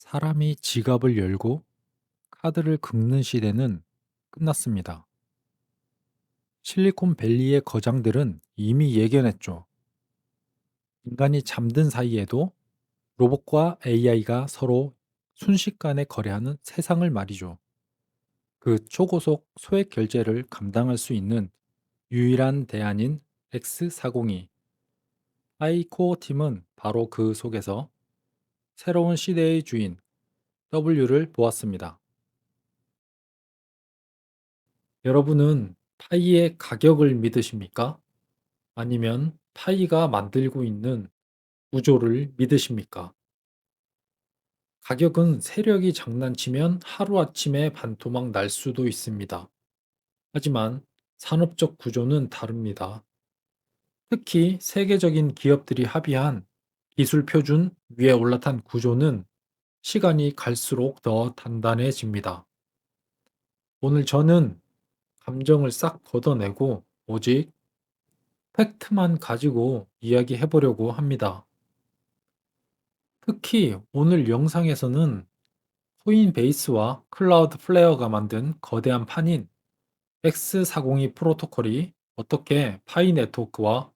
사람이 지갑을 열고 카드를 긁는 시대는 끝났습니다. 실리콘밸리의 거장들은 이미 예견했죠. 인간이 잠든 사이에도 로봇과 AI가 서로 순식간에 거래하는 세상을 말이죠. 그 초고속 소액 결제를 감당할 수 있는 유일한 대안인 X402. 아이코어 팀은 바로 그 속에서 새로운 시대의 주인 W를 보았습니다. 여러분은 파이의 가격을 믿으십니까? 아니면 파이가 만들고 있는 구조를 믿으십니까? 가격은 세력이 장난치면 하루아침에 반토막 날 수도 있습니다. 하지만 산업적 구조는 다릅니다. 특히 세계적인 기업들이 합의한 기술 표준 위에 올라탄 구조는 시간이 갈수록 더 단단해집니다. 오늘 저는 감정을 싹 걷어내고 오직 팩트만 가지고 이야기해 보려고 합니다. 특히 오늘 영상에서는 코인베이스와 클라우드 플레어가 만든 거대한 판인 X402 프로토콜이 어떻게 파이 네트워크와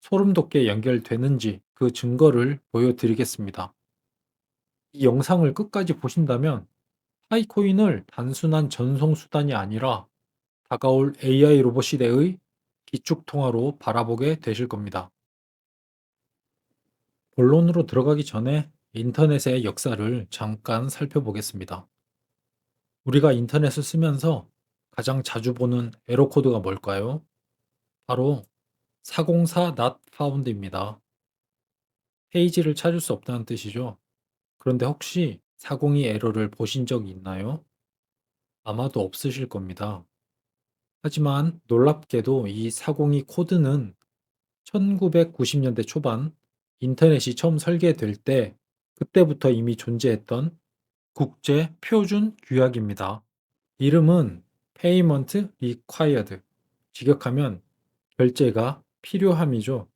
소름 돋게 연결되는지 그 증거를 보여드리겠습니다. 이 영상을 끝까지 보신다면 파이코인을 단순한 전송 수단이 아니라 다가올 AI 로봇 시대의 기축통화로 바라보게 되실 겁니다. 본론으로 들어가기 전에 인터넷의 역사를 잠깐 살펴보겠습니다. 우리가 인터넷을 쓰면서 가장 자주 보는 에러 코드가 뭘까요? 바로 404 not found입니다. 페이지를 찾을 수 없다는 뜻이죠. 그런데 혹시 402 에러를 보신 적 있나요? 아마도 없으실 겁니다. 하지만 놀랍게도 이 402 코드는 1990년대 초반 인터넷이 처음 설계될 때 그때부터 이미 존재했던 국제 표준 규약입니다. 이름은 Payment Required. 직역하면 결제가 필요함이죠.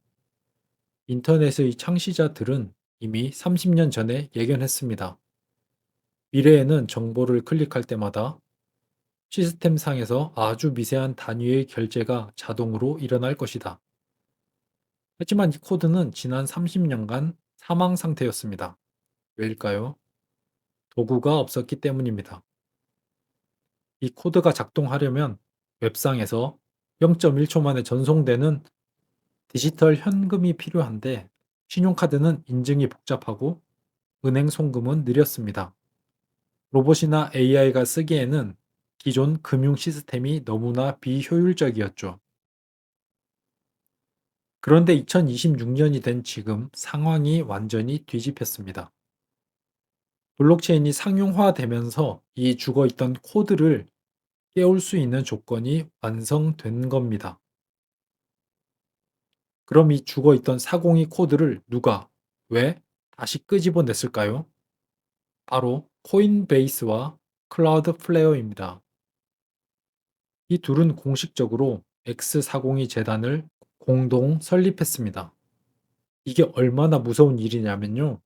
인터넷의 창시자들은 이미 30년 전에 예견했습니다. 미래에는 정보를 클릭할 때마다 시스템상에서 아주 미세한 단위의 결제가 자동으로 일어날 것이다. 하지만 이 코드는 지난 30년간 사망 상태였습니다. 왜일까요? 도구가 없었기 때문입니다. 이 코드가 작동하려면 웹상에서 0.1초 만에 전송되는 디지털 현금이 필요한데 신용카드는 인증이 복잡하고 은행 송금은 느렸습니다. 로봇이나 AI가 쓰기에는 기존 금융 시스템이 너무나 비효율적이었죠. 그런데 2026년이 된 지금 상황이 완전히 뒤집혔습니다. 블록체인이 상용화되면서 이 죽어있던 코드를 깨울 수 있는 조건이 완성된 겁니다. 그럼 이 죽어있던 402 코드를 누가, 왜 다시 끄집어냈을까요? 바로 코인베이스와 클라우드 플레어입니다. 이 둘은 공식적으로 X402 재단을 공동 설립했습니다. 이게 얼마나 무서운 일이냐면요.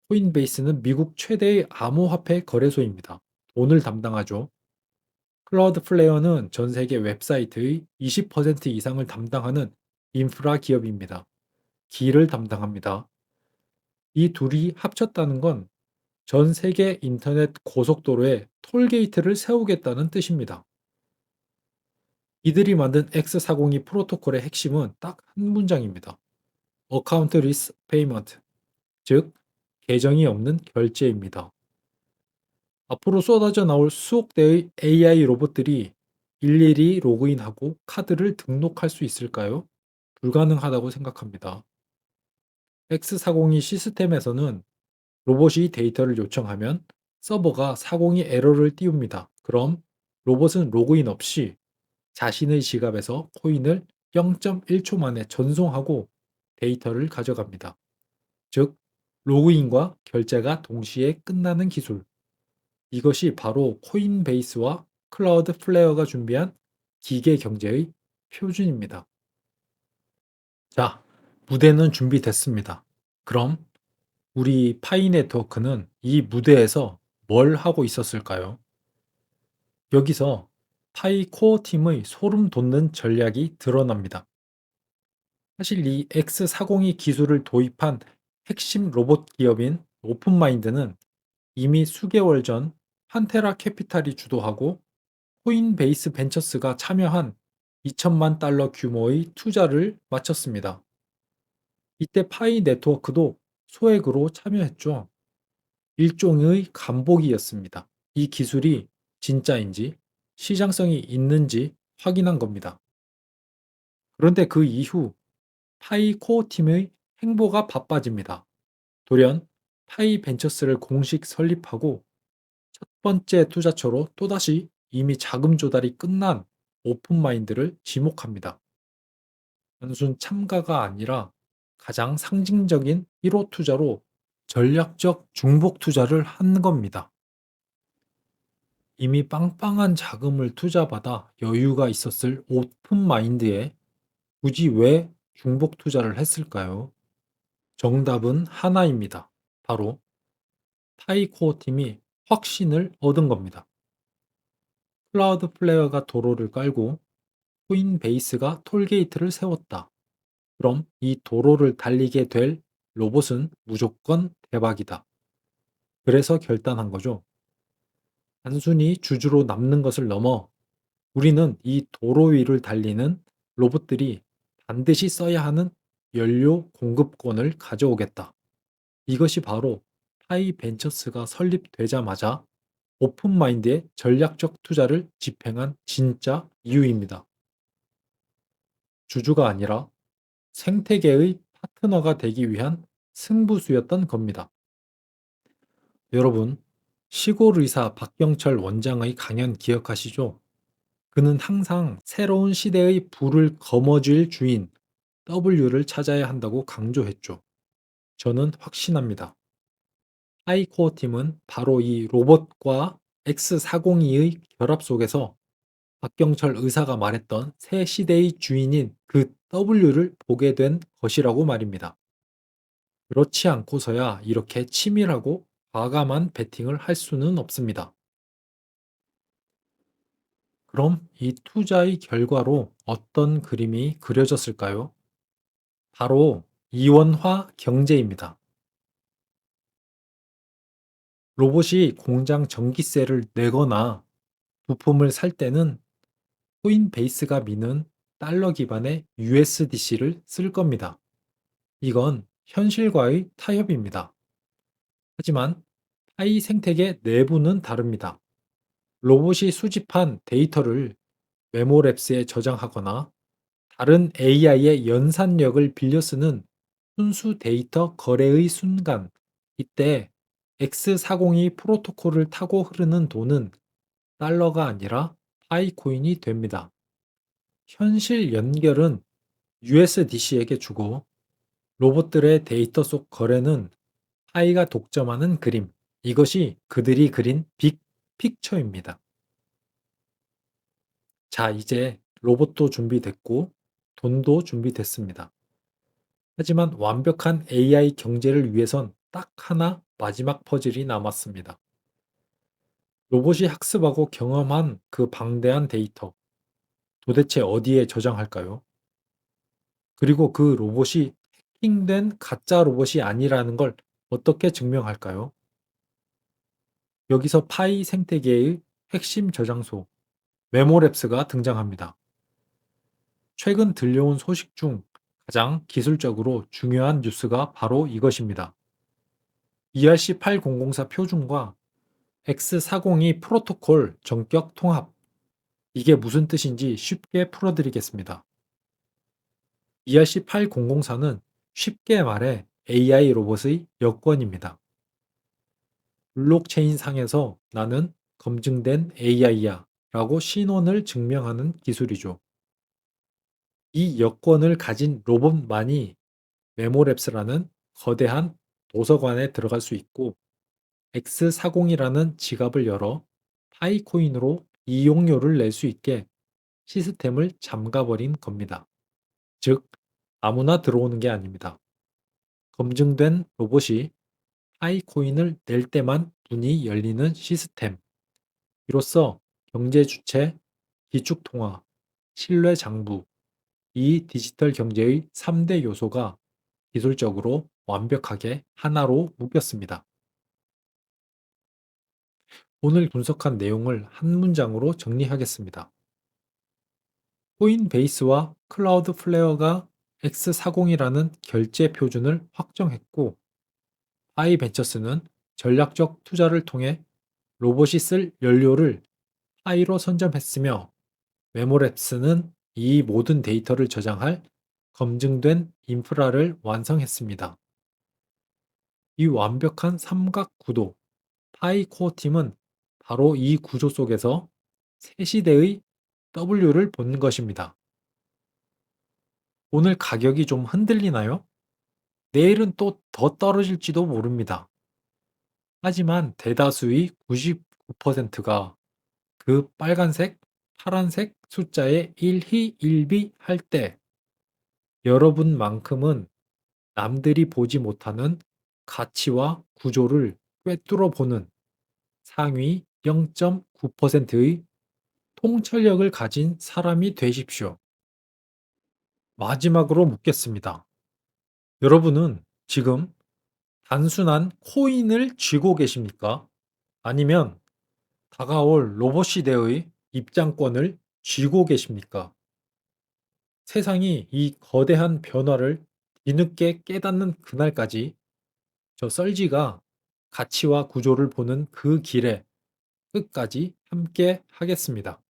코인베이스는 미국 최대의 암호화폐 거래소입니다. 돈을 담당하죠. 클라우드 플레이어는 전 세계 웹사이트의 20% 이상을 담당하는 인프라 기업입니다. 기를 담당합니다. 이 둘이 합쳤다는 건 전 세계 인터넷 고속도로에 톨게이트를 세우겠다는 뜻입니다. 이들이 만든 X402 프로토콜의 핵심은 딱 한 문장입니다. Accountless Payment, 즉 계정이 없는 결제입니다. 앞으로 쏟아져 나올 수억 대의 AI 로봇들이 일일이 로그인하고 카드를 등록할 수 있을까요? 불가능하다고 생각합니다. X402 시스템에서는 로봇이 데이터를 요청하면 서버가 402 에러를 띄웁니다. 그럼 로봇은 로그인 없이 자신의 지갑에서 코인을 0.1초 만에 전송하고 데이터를 가져갑니다. 즉, 로그인과 결제가 동시에 끝나는 기술. 이것이 바로 코인베이스와 클라우드 플레어가 준비한 기계 경제의 표준입니다. 자, 무대는 준비됐습니다. 그럼 우리 파이 네트워크는 이 무대에서 뭘 하고 있었을까요? 여기서 파이 코어 팀의 소름 돋는 전략이 드러납니다. 사실 이 X402 기술을 도입한 핵심 로봇 기업인 오픈마인드는 이미 수개월 전 판테라 캐피탈이 주도하고 코인베이스 벤처스가 참여한 2천만 달러 규모의 투자를 마쳤습니다. 이때 파이 네트워크도 소액으로 참여했죠. 일종의 간복이었습니다. 이 기술이 진짜인지 시장성이 있는지 확인한 겁니다. 그런데 그 이후 파이 코어 팀의 행보가 바빠집니다. 돌연 파이 벤처스를 공식 설립하고 첫 번째 투자처로 또다시 이미 자금 조달이 끝난 오픈마인드를 지목합니다. 단순 참가가 아니라 가장 상징적인 1호 투자로 전략적 중복 투자를 한 겁니다. 이미 빵빵한 자금을 투자받아 여유가 있었을 오픈마인드에 굳이 왜 중복 투자를 했을까요? 정답은 하나입니다. 바로 파이코어 팀이 확신을 얻은 겁니다. 클라우드 플레이어가 도로를 깔고 코인베이스가 톨게이트를 세웠다. 그럼 이 도로를 달리게 될 로봇은 무조건 대박이다. 그래서 결단한 거죠. 단순히 주주로 남는 것을 넘어 우리는 이 도로 위를 달리는 로봇들이 반드시 써야 하는 연료 공급권을 가져오겠다. 이것이 바로 파이 벤처스가 설립되자마자 오픈마인드의 전략적 투자를 집행한 진짜 이유입니다. 주주가 아니라 생태계의 파트너가 되기 위한 승부수였던 겁니다. 여러분, 시골 의사 박경철 원장의 강연 기억하시죠? 그는 항상 새로운 시대의 불을 거머쥘 주인 W를 찾아야 한다고 강조했죠. 저는 확신합니다. 하이코어 팀은 바로 이 로봇과 X402의 결합 속에서 박경철 의사가 말했던 새 시대의 주인인 그 W를 보게 된 것이라고 말입니다. 그렇지 않고서야 이렇게 치밀하고 과감한 베팅을 할 수는 없습니다. 그럼 이 투자의 결과로 어떤 그림이 그려졌을까요? 바로 이원화 경제입니다. 로봇이 공장 전기세를 내거나 부품을 살 때는 코인베이스가 미는 달러 기반의 USDC를 쓸 겁니다. 이건 현실과의 타협입니다. 하지만 파이 생태계 내부는 다릅니다. 로봇이 수집한 데이터를 메모랩스에 저장하거나 다른 AI의 연산력을 빌려 쓰는 순수 데이터 거래의 순간, 이때 X402 프로토콜을 타고 흐르는 돈은 달러가 아니라 파이코인이 됩니다. 현실 연결은 USDC에게 주고 로봇들의 데이터 속 거래는 파이가 독점하는 그림. 이것이 그들이 그린 빅 픽처입니다. 자, 이제 로봇도 준비됐고 돈도 준비됐습니다. 하지만 완벽한 AI 경제를 위해선 딱 하나 마지막 퍼즐이 남았습니다. 로봇이 학습하고 경험한 그 방대한 데이터, 도대체 어디에 저장할까요? 그리고 그 로봇이 해킹된 가짜 로봇이 아니라는 걸 어떻게 증명할까요? 여기서 파이 생태계의 핵심 저장소, 메모랩스가 등장합니다. 최근 들려온 소식 중 가장 기술적으로 중요한 뉴스가 바로 이것입니다. ERC8004 표준과 X402 프로토콜 전격 통합. 이게 무슨 뜻인지 쉽게 풀어드리겠습니다. ERC8004는 쉽게 말해 AI 로봇의 여권입니다. 블록체인 상에서 나는 검증된 AI야 라고 신원을 증명하는 기술이죠. 이 여권을 가진 로봇만이 메모랩스라는 거대한 도서관에 들어갈 수 있고 X402라는 지갑을 열어 파이코인으로 이용료를 낼 수 있게 시스템을 잠가버린 겁니다. 즉, 아무나 들어오는 게 아닙니다. 검증된 로봇이 파이코인을 낼 때만 문이 열리는 시스템. 이로써 경제 주체, 기축 통화, 신뢰 장부, 이 디지털 경제의 3대 요소가 기술적으로 완벽하게 하나로 묶였습니다. 오늘 분석한 내용을 한 문장으로 정리하겠습니다. 코인베이스와 클라우드플레어가 X40이라는 결제 표준을 확정했고, 파이벤처스는 전략적 투자를 통해 로봇이 쓸 연료를 파이로 선점했으며, 메모랩스는 이 모든 데이터를 저장할 검증된 인프라를 완성했습니다. 이 완벽한 삼각 구도, 파이코어 팀은 바로 이 구조 속에서 새 시대의 W를 본 것입니다. 오늘 가격이 좀 흔들리나요? 내일은 또 더 떨어질지도 모릅니다. 하지만 대다수의 99%가 그 빨간색, 파란색 숫자에 일희일비할 때 여러분만큼은 남들이 보지 못하는 가치와 구조를 꿰뚫어 보는 상위 0.9%의 통찰력을 가진 사람이 되십시오. 마지막으로 묻겠습니다. 여러분은 지금 단순한 코인을 쥐고 계십니까? 아니면 다가올 로봇 시대의 입장권을 쥐고 계십니까? 세상이 이 거대한 변화를 뒤늦게 깨닫는 그날까지 저 썰지가 가치와 구조를 보는 그 길에 끝까지 함께 하겠습니다.